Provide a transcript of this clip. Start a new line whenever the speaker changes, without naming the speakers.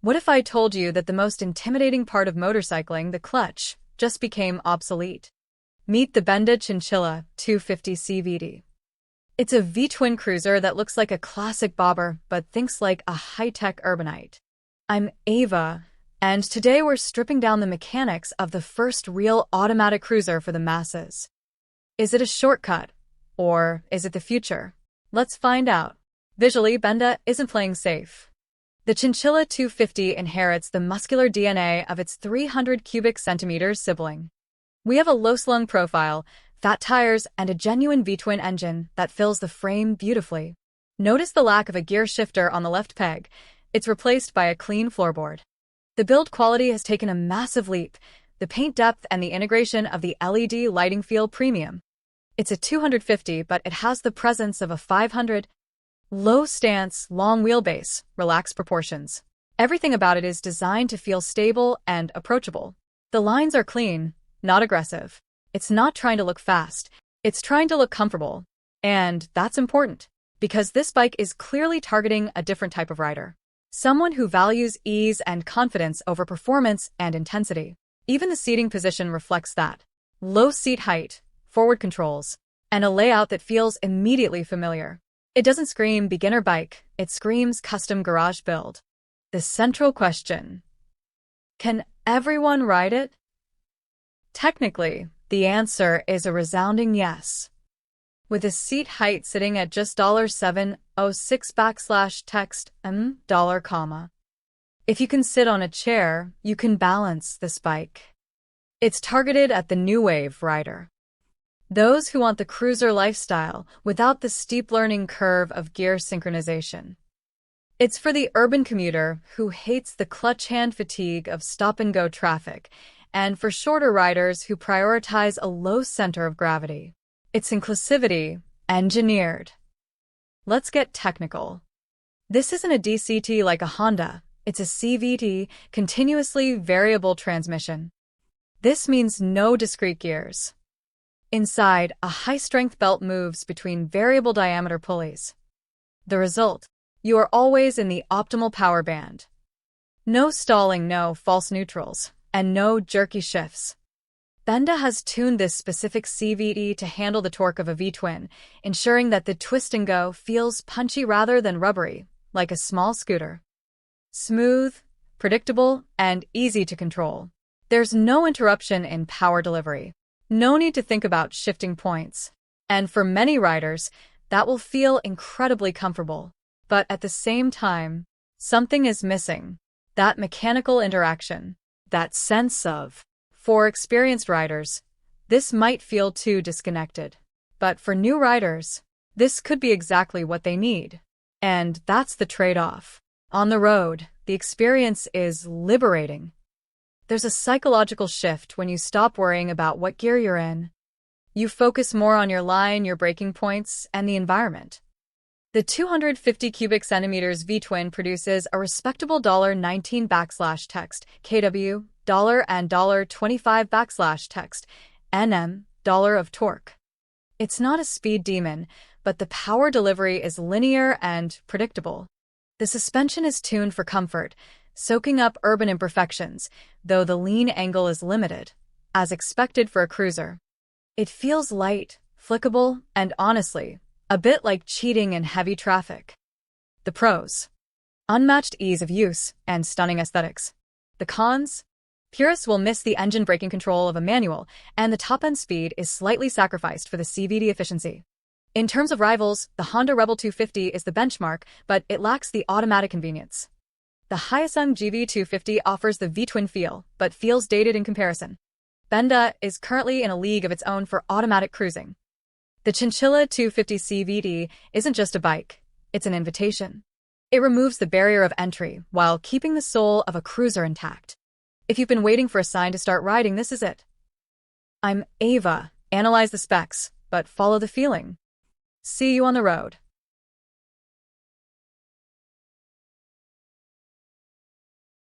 What if I told you that the most intimidating part of motorcycling, the clutch, just became obsolete? Meet the Benda Chinchilla 250 CVT. It's a V-twin cruiser that looks like a classic bobber but thinks like a high-tech urbanite. I'm Ava, and today we're stripping down the mechanics of the first real automatic cruiser for the masses. Is it a shortcut, or is it the future? Let's find out. Visually, Benda isn't playing safe. The Chinchilla 250 inherits the muscular DNA of its 300 cubic centimeters sibling. We have a low-slung profile, fat tires, and a genuine V-twin engine that fills the frame beautifully. Notice the lack of a gear shifter on the left peg. It's replaced by a clean floorboard. The build quality has taken a massive leap. The paint depth and the integration of the LED lighting feel premium. It's a 250, but it has the presence of a 500. Low stance, long wheelbase, relaxed proportions. Everything about it is designed to feel stable and approachable. The lines are clean, not aggressive. It's not trying to look fast. It's trying to look comfortable. And that's important, because this bike is clearly targeting a different type of rider. Someone who values ease and confidence over performance and intensity. Even the seating position reflects that. Low seat height, forward controls, and a layout that feels immediately familiar. It doesn't scream beginner bike, it screams custom garage build. The central question: can everyone ride it? Technically, the answer is a resounding yes. With a seat height sitting at just $706 $text If you can sit on a chair, you can balance this bike. It's targeted at the new wave rider. Those who want the cruiser lifestyle without the steep learning curve of gear synchronization. It's for the urban commuter who hates the clutch hand fatigue of stop-and-go traffic, and for shorter riders who prioritize a low center of gravity. It's inclusivity engineered. Let's get technical. This isn't a DCT like a Honda, it's a CVT, continuously variable transmission. This means no discrete gears. Inside, a high-strength belt moves between variable diameter pulleys. The result: you are always in the optimal power band. No stalling, no false neutrals, and no jerky shifts. Benda has tuned this specific CVT to handle the torque of a V-twin, ensuring that the twist and go feels punchy rather than rubbery, like a small scooter. Smooth, predictable, and easy to control. There's no interruption in power delivery. No need to think about shifting points. And for many riders, that will feel incredibly comfortable. But at the same time, something is missing. That mechanical interaction. That sense of. For experienced riders, this might feel too disconnected. But for new riders, this could be exactly what they need. And that's the trade-off. On the road, the experience is liberating. There's a psychological shift when you stop worrying about what gear you're in. You focus more on your line, your braking points, and the environment. The 250 cubic centimeters V-twin produces a respectable $19 text kW, and $25 text Nm of torque. It's not a speed demon, but the power delivery is linear and predictable. The suspension is tuned for comfort, soaking up urban imperfections, though the lean angle is limited, as expected for a cruiser. It feels light, flickable, and honestly, a bit like cheating in heavy traffic. The pros: unmatched ease of use and stunning aesthetics. The cons: purists will miss the engine braking control of a manual, and the top-end speed is slightly sacrificed for the CVT efficiency. In terms of rivals, the Honda Rebel 250 is the benchmark, but it lacks the automatic convenience. The Hyosung GV250 offers the V-twin feel, but feels dated in comparison. Benda is currently in a league of its own for automatic cruising. The Chinchilla 250 CVT isn't just a bike, it's an invitation. It removes the barrier of entry while keeping the soul of a cruiser intact. If you've been waiting for a sign to start riding, this is it. I'm Ava. Analyze the specs, but follow the feeling. See you on the road.